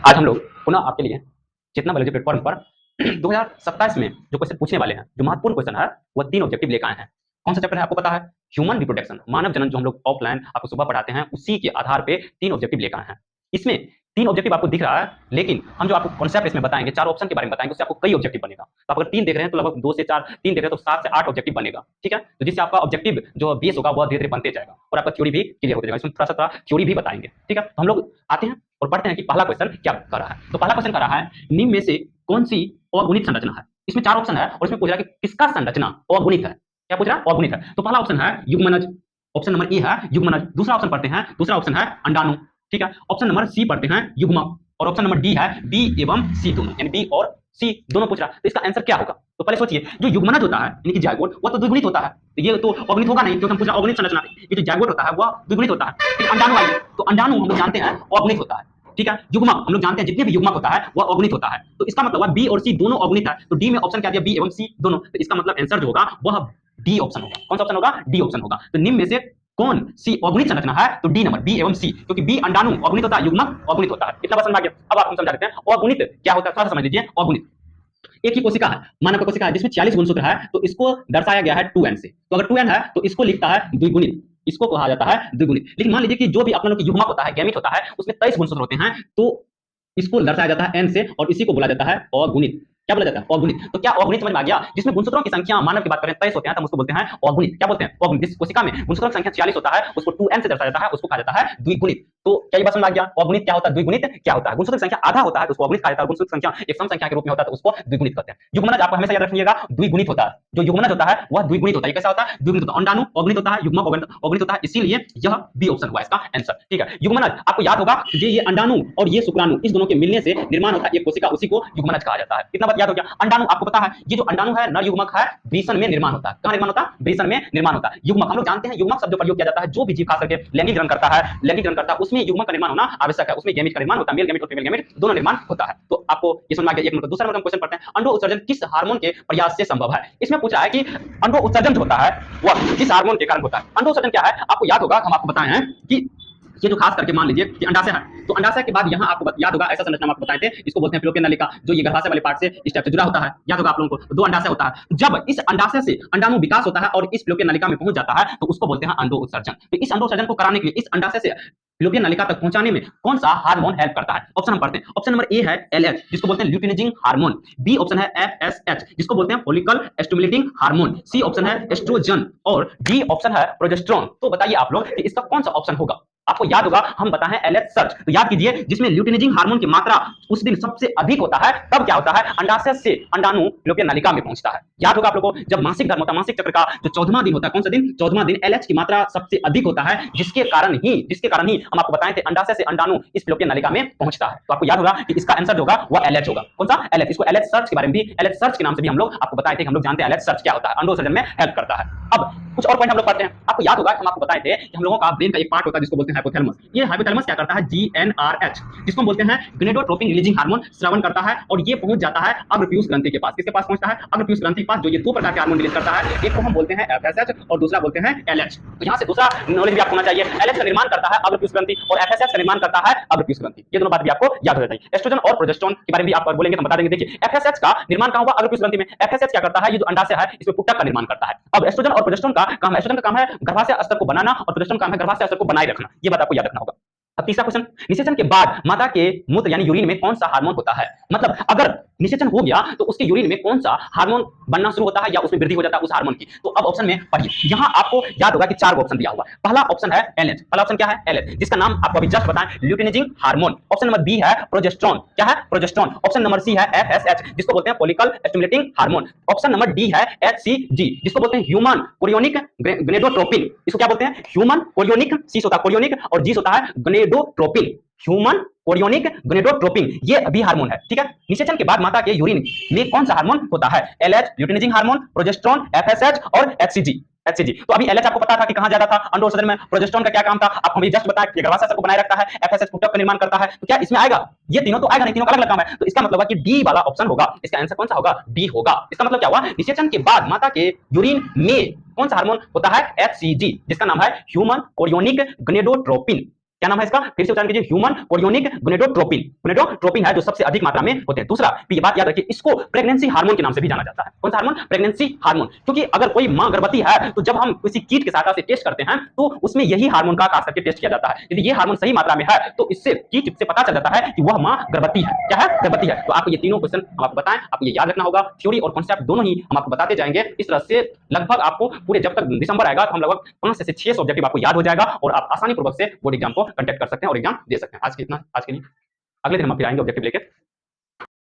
आज हम लोग पुनः आपके लिए चेतना बायोलॉजी प्लेटफॉर्म पर 2027 में जो क्वेश्चन पूछने वाले हैं, जो महत्वपूर्ण क्वेश्चन है, वह 3 ऑब्जेक्टिव लेकर आए हैं। कौन सा चैप्टर है आपको पता है? ह्यूमन रिप्रोडक्शन, मानव जनन, जो हम लोग ऑफलाइन आपको सुबह पढ़ाते हैं, उसी के आधार पे 3 ऑब्जेक्टिव लेकर आए हैं। इसमें 3 ऑब्जेक्टिव आपको दिख रहा है, लेकिन हम जो आपको कॉन्सेप्ट इसमें बताएंगे, 4 ऑप्शन के बारे में बताएंगे, उससे आपको कई ऑब्जेक्टिव बनेगा। तो आप अगर 3 देख रहे हैं तो लगभग 2 से 4, 3 देख रहे हैं तो 7 से 8 ऑब्जेक्टिव बनेगा, ठीक है? तो जिससे आपका ऑब्जेक्टिव जो बेस होगा वह धीरे-धीरे बनते जाएगा और आपका थ्योरी भी क्लियर होते जाएगा। इसमें थोड़ा-सा थ्योरी भी बताएंगे, ठीक है? तो हम लोग आते हैं और पढ़ते हैं कि पहला क्वेश्चन क्या कर रहा है। तो पहला क्वेश्चन कर रहा है, निम्न में से कौन सी अगुणित संरचना है? इसमें 4 ऑप्शन है और इसमें पूछ रहा है कि किसका संरचना अगुणित है। क्या पूछ रहा है? अगुणित है। तो पहला ऑप्शन है युग्मनज, ऑप्शन नंबर ए है युग्मनज। दूसरा ऑप्शन पढ़ते हैं, दूसरा ऑप्शन है अंडाणु, ठीक है? ऑप्शन नंबर सी पढ़ते हैं युग्मक और ऑप्शन नंबर डी है बी एवं सी दोनों, यानी बी और सी दोनों पूछ रहा है। तो इसका आंसर क्या होगा? तो पहले सोचिए, जो युग्मनज होता है यानी कि जाइगोट, वह तो द्विगुणित होता है, तो ये तो अगुणित होगा नहीं, क्योंकि हम पूछ रहे हैं अगुणित संरचना। ये जो जाइगोट होता है वह द्विगुणित होता है। फिर अंडाणु आइए, तो अंडाणु हम लोग जानते हैं अगुणित होता है, ठीक है? युग्मक हम लोग जानते हैं जितने भी युग्मक होता है वह अगुणित होता है। तो इसका मतलब बी और सी दोनों अगुणित है। तो डी में ऑप्शन क्या दिया? बी एवं सी दोनों। तो इसका मतलब आंसर जो होगा वह डी ऑप्शन होगा। कौन सा ऑप्शन होगा? डी ऑप्शन होगा। तो निम्न में से कौन सी अगुणित संरचना है? तो डी नंबर, बी एवं सी, क्योंकि बी अंडाणु अगुणित होता है, युग्मक अगुणित होता है। इतना बात समझ आ गया? अब आपको समझा देते हैं अगुणित क्या होता है, थोड़ा सा समझ लीजिए। अगुणित एक ही कोशिका है, मानव कोशिका है जिसमें 40 गुणसूत्र है, तो इसको दर्शाया गया है 2n से। तो अगर 2n है तो इसको लिखता है द्विगुणित, इसको कहा जाता है द्विगुणित। लेकिन मान लीजिए कि जो भी अपना लोग युग्मक होता है, गैमीट होता है, उसमें 23 गुणसूत्र होते हैं, तो इसको दर्शाया जाता है n से और इसी को बोला जाता है अगुणित। क्या बोला जाता है? अगुणित। तो क्या अगुणित समझ में आ गया? जिसमें गुणसूत्रों की संख्या मानव की बात करें 23 होते हैं, तो हम उसको बोलते हैं अगुणित। क्या बोलते हैं? अगुणित। जिस कोशिका में गुणसूत्रों की संख्या 40 होता है, उसको 2n से दर्शाया जाता है, उसको कहा जाता है द्विगुणित। तो क्या ये बात समझ आ गया? अगुणित क्या होता है, द्विगुणित क्या होता है? गुणसूत्र की संख्या आधा होता है तो उसको अगुणित कहा जाता है, गुणसूत्र की संख्या एक सम संख्या के रूप में होता है तो उसको द्विगुणित कहते हैं। युग्मनज आपको हमेशा याद रखिएगा, द्विगुणित होता है। जो युग्मनज होता है वह द्विगुणित होता है। कैसा होता है? द्विगुणित होता है। अंडाणु अगुणित होता है, युग्मक अगुणित होता है, इसीलिए यह बी ऑप्शन हुआ इसका आंसर, ठीक है? युग्मनज आपको याद होगा कि ये अंडाणु और ये शुक्राणु, इस दोनों के मिलने से निर्माण होता है एक कोशिका, उसी को युग्मनज कहा जाता है। कितना बात याद हो गया? अंडाणु आपको पता है, ये जो अंडाणु है नर युग्मक है, वृषण में निर्माण होता है। कहां निर्माण होता है? वृषण में निर्माण होता है। युग्मक हम लोग जानते हैं, युग्मक शब्द प्रयोग किया जाता है जो भी जीव खास करके लैंगिक जन्म करता है, उसमें युग्मक का निर्माण होना आवश्यक है। उसमें गैमीट का निर्माण होता है, मेल गैमीट और फीमेल गैमीट दोनों निर्माण होता है। तो आपको ये समझ में आ गया एक नंबर। दूसरा नंबर क्वेश्चन पढ़ते हैं, अंडो उत्सर्जन किस हार्मोन के प्रयास से संभव है? इसमें पूछ रहा है कि अंडो उत्सर्जन जो होता है वह किस हार्मोन के कारण होता है? अंडो उत्सर्जन क्या है? आपको याद होगा, हम आपको बताए हैं कि ये जो खास करके मान लीजिए कि अंडाशय है, तो अंडाशय के बाद यहाँ आपको याद होगा ऐसा संरचना हम आपको बताए थे, इसको बोलते हैं फिलोपियन नलिका, जो ये गर्भाशय वाले पार्ट से इस टाइप से जुड़ा होता है। याद होगा आप लोगों को, 2 अंडाशय होता है। जब इस अंडाशय से अंडाणु विकास होता है और इस फिलोपियन नलिका में पहुंच जाता है, तो उसको बोलते हैं अंडो उत्सर्जन। तो इस अंडो उत्सर्जन को कराने के लिए, इस अंडाशय से फिलोपियन नलिका तक पहुंचाने में कौन सा हार्मोन हेल्प करता है? ऑप्शन हम पढ़ते हैं। ऑप्शन नंबर ए है LH, जिसको बोलते हैं ल्यूटिनिजिंग हार्मोन। बी ऑप्शन है FSH, जिसको बोलते हैं follicle stimulating hormone. C option है एस्ट्रोजन और डी ऑप्शन है प्रोजेस्टेरोन। तो बताइए आप लोग कि इसका कौन सा ऑप्शन होगा? आपको याद होगा हम बताएं LH सर्च, तो याद कीजिए जिसमें ल्यूटिनिजिंग हार्मोन की मात्रा उस दिन सबसे अधिक होता है, तब क्या होता है? अंडाशय से अंडाणु फिलोपियन नलिका में पहुंचता है। याद होगा आप लोगों को, जब मासिक धर्म होता है, मासिक चक्र का जो 14वां दिन होता है, कौन सा दिन? 14वां दिन, LH की मात्रा सबसे अधिक होता है, जिसके कारण ही हम आपको बताए थे अंडाशय से अंडाणु इस फिलोपियन नलिका में पहुंचता है। तो आपको याद होगा कि इसका आंसर जो होगा वह LH होगा। कौन सा? LH। इसको LH सर्च के बारे में भी, LH सर्च के नाम से भी हम लोग आपको बताए थे, हम लोग जानते हैं LH सर्च क्या होता है, अंडो उत्सर्जन में हेल्प करता है। अब कुछ और पॉइंट हम लोग पढ़ते हैं। आपको याद होगा हम आपको बताए थे कि हम लोगों का ब्रेन का एक पार्ट होता है जिसको बोलते हैं हाइपोथैलेमस। ये हाइपोथैलेमस क्या करता है? GnRH, जिसको बोलते हैं गोनेडोट्रोपिन रिलीजिंग हार्मोन, स्रावन करता है और ये पहुंच जाता है अग्रपीयूष ग्रंथि के पास। किसके पास पहुंचता है? अग्रपीयूष ग्रंथि के पास, जो ये 2 प्रकार के हार्मोन रिलीज करता है। एक को हम बोलते हैं FSH और दूसरा बोलते हैं LH। तो यहां से दूसरा नॉलेज भी आपको होना चाहिए, LH का निर्माण करता है अग्रपीयूष ग्रंथि और FSH का निर्माण करता है अग्रपीयूष ग्रंथि। ये दोनों बात भी आपको याद हो जाती है। एस्ट्रोजन और प्रोजेस्टेरोन के बारे में भी आप बोलेंगे तो बता देंगे। देखिए FSH का निर्माण कहां हुआ? अग्रपीयूष ग्रंथि में। FSH क्या करता है? ये जो अंडाशय है इसमें पुटक का निर्माण करता है। अब एस्ट्रोजन और प्रोजेस्टेरोन का काम है, एस्ट्रोजन का काम है गर्भाशय स्तर को बनाना और प्रोजेस्टेरोन का काम है गर्भाशय स्तर को बनाए रखना। ये बात आपको याद रखना होगा। अब तीसरा क्वेश्चन, निषेचन के बाद माता के मूत्र यानी यूरिन में कौन सा हार्मोन होता है? मतलब अगर निषेचन हो गया तो उसके यूरिन में कौन सा हार्मोन बनना शुरू होता है या उसमें वृद्धि हो जाता है उस हार्मोन की? तो अब ऑप्शन में पढ़िए, यहां आपको याद होगा कि 4 ऑप्शन दिया हुआ है। पहला ऑप्शन है LH। पहला ऑप्शन क्या है? LH, जिसका नाम आपको अभी जस्ट बताएं, ल्यूटिनिजिंग हार्मोन। ऑप्शन नंबर बी है प्रोजेस्टेरोन। क्या है? प्रोजेस्टेरोन। ऑप्शन नंबर सी है FSH, जिसको बोलते हैं follicle stimulating hormone. Option number D है HCG, जिसको बोलते हैं ह्यूमन कोरियोनिक गोनेडोट्रोपिन। इसको क्या बोलते हैं? ह्यूमन कोरियोनिक, सी होता है कोरियोनिक और जी होता है गोनेडोट्रोपिन। ह्यूमन कोरियोनिक गोनेडोट्रोपिन ये भी हार्मोन है, ठीक है? निषेचन के बाद माता के यूरिन में कौन सा हार्मोन होता है? LH, ल्यूटिनिजिंग हार्मोन, प्रोजेस्टेरोन, FSH और HCG। तो अभी LH आपको पता था कि कहां जाता था? अंडो उत्सर्जन में। प्रोजेस्टेरोन का क्या काम था? आपको अभी जस्ट बताया कि गर्भाशय को बनाए रखता है। FSH पुटक का निर्माण करता है। तो क्या इसमें आएगा? ये तीनों तो आएगा नहीं, तीनों का अलग-अलग काम है। तो इसका मतलब है कि डी वाला ऑप्शन होगा। इसका आंसर कौन सा होगा? डी होगा। इसका मतलब क्या हुआ? निषेचन के बाद माता के यूरिन में कौन सा हार्मोन होता है? HCG, जिसका नाम है ह्यूमन कोरियोनिक गोनेडोट्रोपिन। क्या नाम है इसका, फिर से उच्चारण कीजिए, ह्यूमन कोरियोनिक गोनेडोट्रोपिन। गोनेडोट्रोपिन है जो सबसे अधिक मात्रा में होते हैं। दूसरा ये बात याद रखिए, इसको प्रेगनेंसी हार्मोन के नाम से भी जाना जाता है। कौन सा हार्मोन, प्रेगनेंसी हार्मोन, क्योंकि अगर कोई मां गर्भवती है तो जब हम किसी कीट की सहायता से टेस्ट करते हैं तो उसमें यही हार्मोन का खास करके टेस्ट किया जाता है। यदि ये हार्मोन सही मात्रा में है तो इससे कीट से पता चल जाता है कि वह मां गर्भवती है। क्या है, गर्भवती है। तो आपको ये तीनों क्वेश्चन हम आपको बताएं, आपको ये याद रखना होगा। थ्योरी और कॉन्सेप्ट दोनों ही हम आपको बताते जाएंगे। इस तरह से लगभग आपको पूरे जब तक दिसंबर आएगा तो हम लगभग 5 से 6 ऑब्जेक्टिव आपको याद हो जाएगा और आप आसानी पूर्वक से बोर्ड एग्जाम को कंडक्ट कर सकते हैं और एग्जाम दे सकते हैं। आज के लिए, अगले दिन हम फिर आएंगे ऑब्जेक्टिव लेके।